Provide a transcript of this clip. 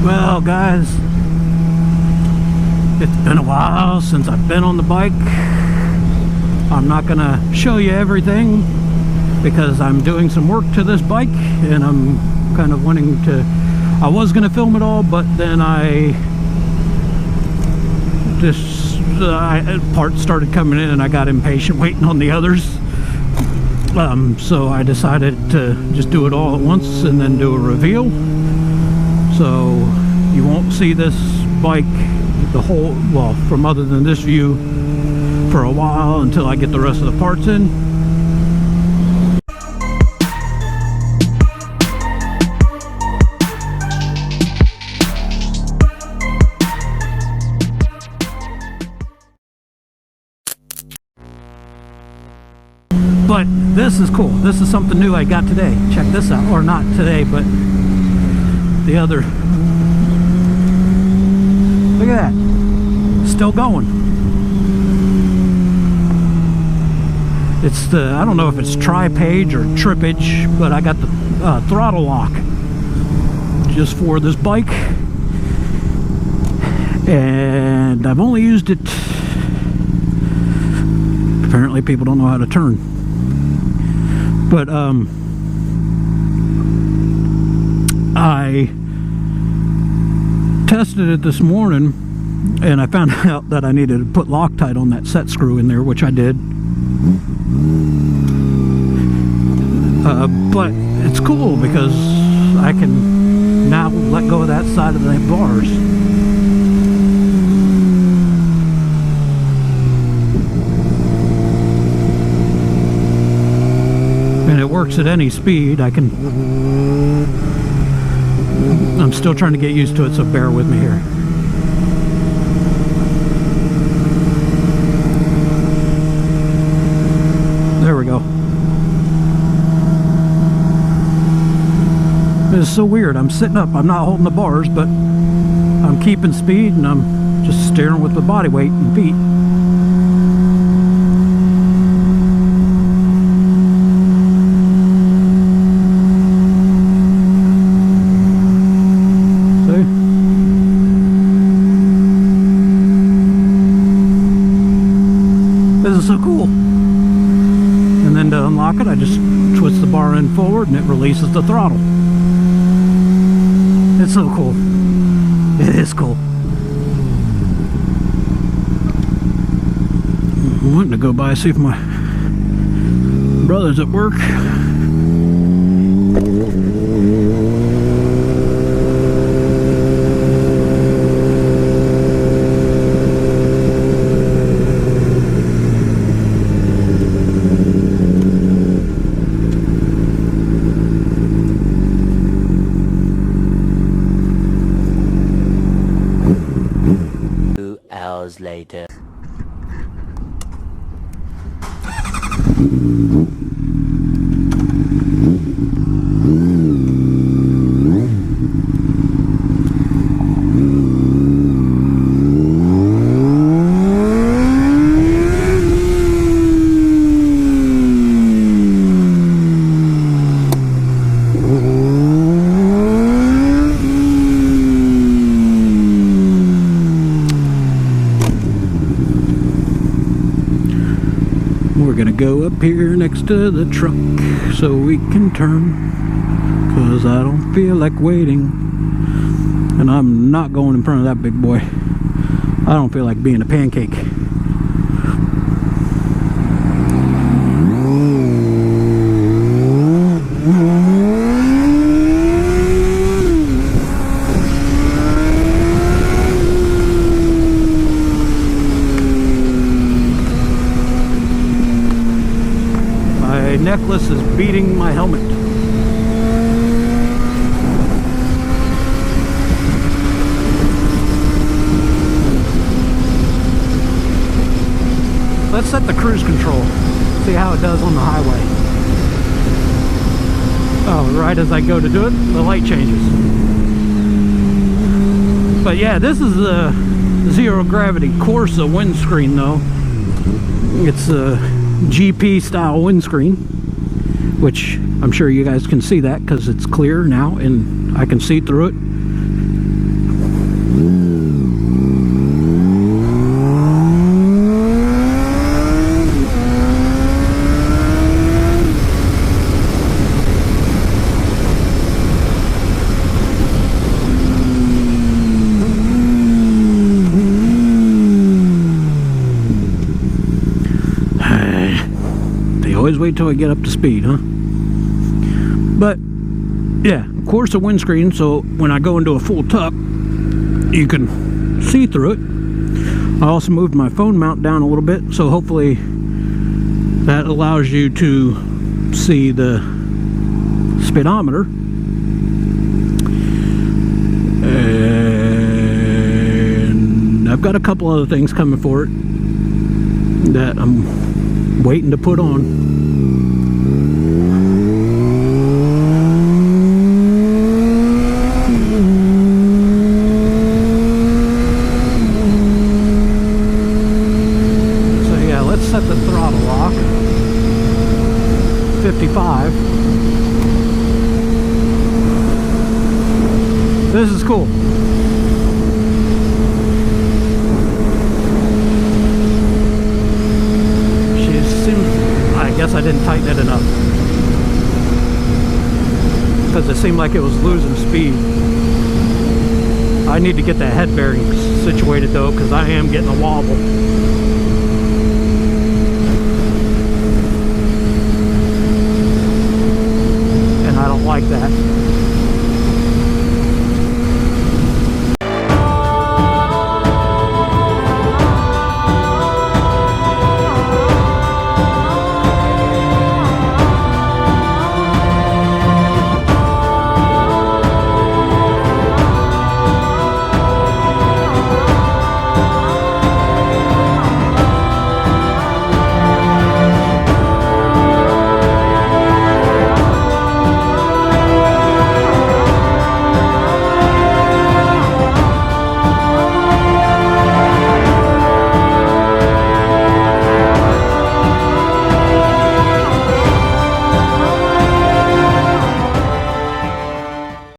Well, guys, it's been a while since I've been on the bike. I'm not gonna show you everything because I'm doing some work to this bike and I'm kind of wanting to, I was gonna film it all, but then parts started coming in and I got impatient waiting on the others. So I decided to just do it all at once and then do a reveal. So you won't see this bike from other than this view for a while until I get the rest of the parts in. But this is cool. This is something new I got today. Check this out. Or not today, but the other. Look at that. Still going. It's the, I don't know if it's tri-page or trippage, but I got the throttle lock just for this bike. And I've only used it. Apparently people don't know how to turn. But I tested it this morning and I found out that I needed to put Loctite on that set screw in there, which I did. But it's cool because I can now let go of that side of the bars. And it works at any speed. I'm still trying to get used to it, so bear with me here. There we go. It's so weird. I'm sitting up, I'm not holding the bars, but I'm keeping speed and I'm just steering with the body weight and feet. This is so cool. And then to unlock it, I just twist the bar end forward and it releases the throttle. It's so cool. It is cool. I'm wanting to go by and see if my brother's at work. Later. We're gonna go up here next to the truck so we can turn, cause I don't feel like waiting, and I'm not going in front of that big boy. I don't feel like being a pancake. My necklace is beating my helmet. Let's set the cruise control. See how it does on the highway. Oh, right as I go to do it, the light changes. But yeah, this is the zero gravity Corsa windscreen though. It's a GP style windscreen, which I'm sure you guys can see that because it's clear now and I can see through it. Always wait till I get up to speed, huh? But yeah, of course the windscreen, so when I go into a full tuck, you can see through it. I also moved my phone mount down a little bit, so hopefully that allows you to see the speedometer. And I've got a couple other things coming for it that I'm waiting to put on. Set the throttle lock 55. This is cool. She seems, I guess I didn't tighten it enough because it seemed like it was losing speed. I need to get that head bearing situated though, because I am getting a wobble. Like that.